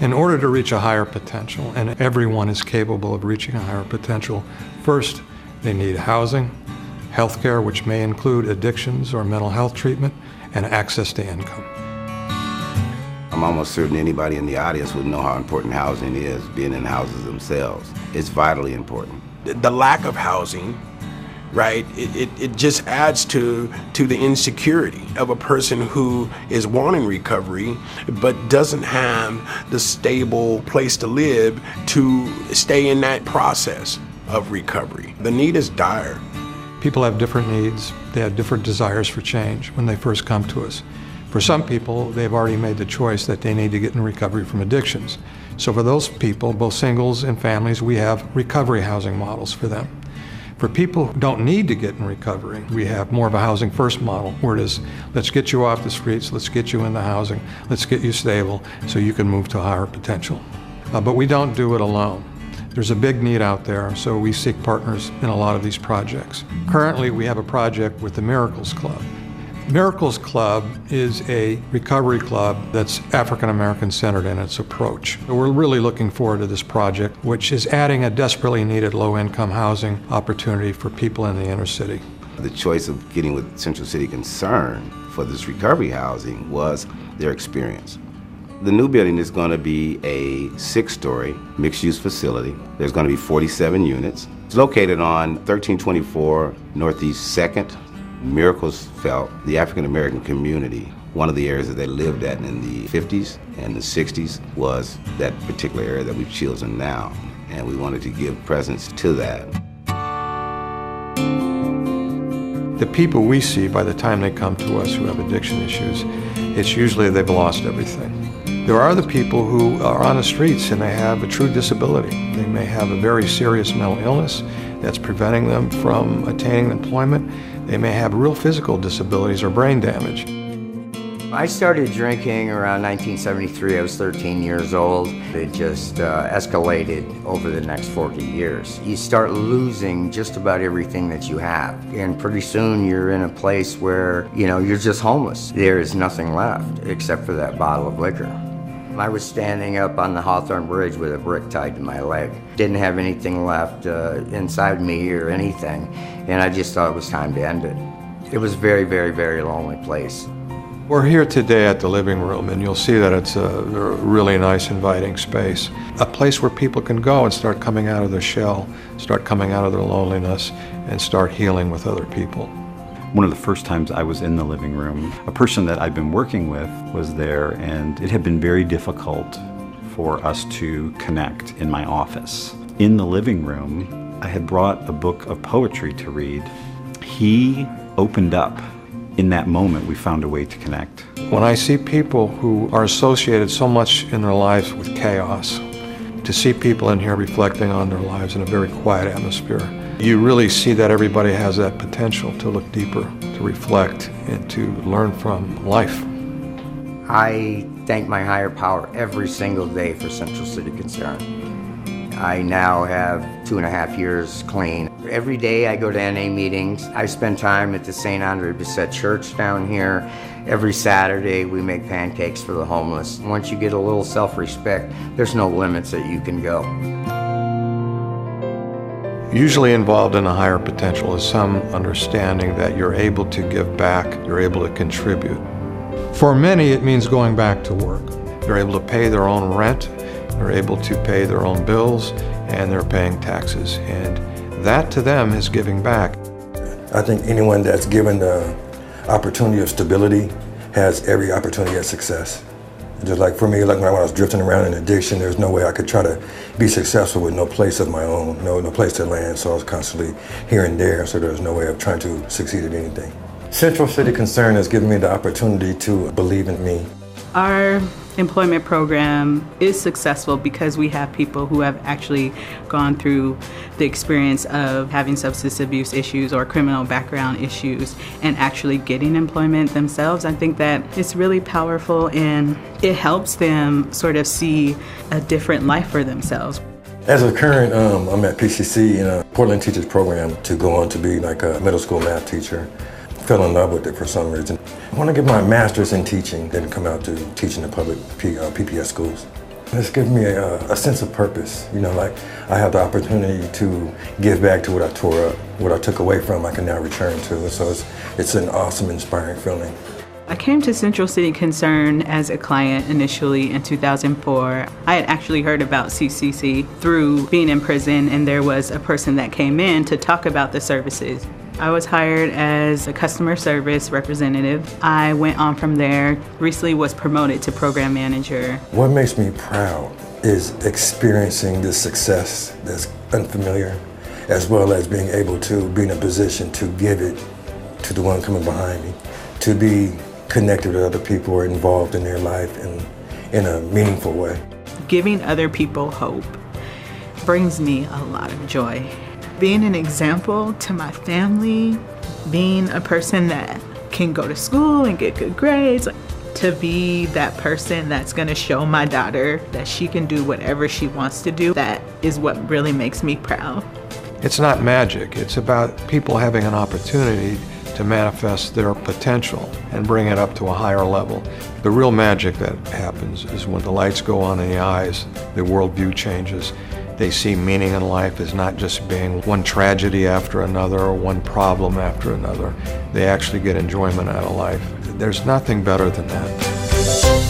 In order to reach a higher potential, and everyone is capable of reaching a higher potential, first they need housing, healthcare, which may include addictions or mental health treatment, and access to income. I'm almost certain anybody in the audience would know how important housing is, being in houses themselves. It's vitally important. The lack of housing, right, it just adds to the insecurity of a person who is wanting recovery but doesn't have the stable place to live to stay in that process of recovery. The need is dire. People have different needs. They have different desires for change when they first come to us. For some people, they've already made the choice that they need to get in recovery from addictions. So for those people, both singles and families, we have recovery housing models for them. For people who don't need to get in recovery, we have more of a housing first model, where it is, let's get you off the streets, let's get you into housing, let's get you stable so you can move to a higher potential. But we don't do it alone. There's a big need out there, so we seek partners in a lot of these projects. Currently, we have a project with the Miracles Club. Miracles Club is a recovery club that's African American centered in its approach. We're really looking forward to this project, which is adding a desperately needed low-income housing opportunity for people in the inner city. The choice of getting with Central City Concern for this recovery housing was their experience. The new building is going to be a 6-story mixed-use facility. There's going to be 47 units. It's located on 1324 Northeast 2nd. Miracles felt the African American community, one of the areas that they lived at in the 50s and the 60s was that particular area that we've chosen now. And we wanted to give presence to that. The people we see by the time they come to us who have addiction issues, it's usually they've lost everything. There are the people who are on the streets and they have a true disability. They may have a very serious mental illness that's preventing them from attaining employment. They may have real physical disabilities or brain damage. I started drinking around 1973. I was 13 years old. It just escalated over the next 40 years. You start losing just about everything that you have. And pretty soon you're in a place where, you're just homeless. There is nothing left except for that bottle of liquor. I was standing up on the Hawthorne Bridge with a brick tied to my leg. Didn't have anything left inside me or anything, and I just thought it was time to end it. It was a very, very, very lonely place. We're here today at the living room, and you'll see that it's a really nice, inviting space. A place where people can go and start coming out of their shell, start coming out of their loneliness, and start healing with other people. One of the first times I was in the living room, a person that I'd been working with was there, and it had been very difficult for us to connect in my office. In the living room, I had brought a book of poetry to read. He opened up. In that moment, we found a way to connect. When I see people who are associated so much in their lives with chaos, to see people in here reflecting on their lives in a very quiet atmosphere, you really see that everybody has that potential to look deeper, to reflect, and to learn from life. I thank my higher power every single day for Central City Concern. I now have 2.5 years clean. Every day I go to NA meetings. I spend time at the St. Andre Bessette Church down here. Every Saturday we make pancakes for the homeless. Once you get a little self-respect, there's no limits that you can go. Usually involved in a higher potential is some understanding that you're able to give back, you're able to contribute. For many, it means going back to work. They're able to pay their own rent, they're able to pay their own bills, and they're paying taxes. And that to them is giving back. I think anyone that's given the opportunity of stability has every opportunity at success. Just like for me, like when I was drifting around in addiction, there's no way I could try to be successful with no place of my own, no place to land, so I was constantly here and there, so there was no way of trying to succeed at anything. Central City Concern has given me the opportunity to believe in me. Our employment program is successful because we have people who have actually gone through the experience of having substance abuse issues or criminal background issues and actually getting employment themselves. I think that it's really powerful and it helps them sort of see a different life for themselves. As a current, I'm at PCC in a Portland Teachers Program to go on to be like a middle school math teacher. Fell in love with it for some reason. I want to get my master's in teaching, then come out to teach in the public PPS schools. It's given me a sense of purpose. You know, like I have the opportunity to give back to what I tore up, what I took away from, I can now return to. And so it's an awesome, inspiring feeling. I came to Central City Concern as a client initially in 2004. I had actually heard about CCC through being in prison, and there was a person that came in to talk about the services. I was hired as a customer service representative. I went on from there, recently was promoted to program manager. What makes me proud is experiencing this success that's unfamiliar, as well as being able to be in a position to give it to the one coming behind me, to be connected with other people who are involved in their life in a meaningful way. Giving other people hope brings me a lot of joy. Being an example to my family, being a person that can go to school and get good grades, to be that person that's gonna show my daughter that she can do whatever she wants to do, that is what really makes me proud. It's not magic. It's about people having an opportunity to manifest their potential and bring it up to a higher level. The real magic that happens is when the lights go on in the eyes, the worldview changes. They see meaning in life as not just being one tragedy after another or one problem after another. They actually get enjoyment out of life. There's nothing better than that.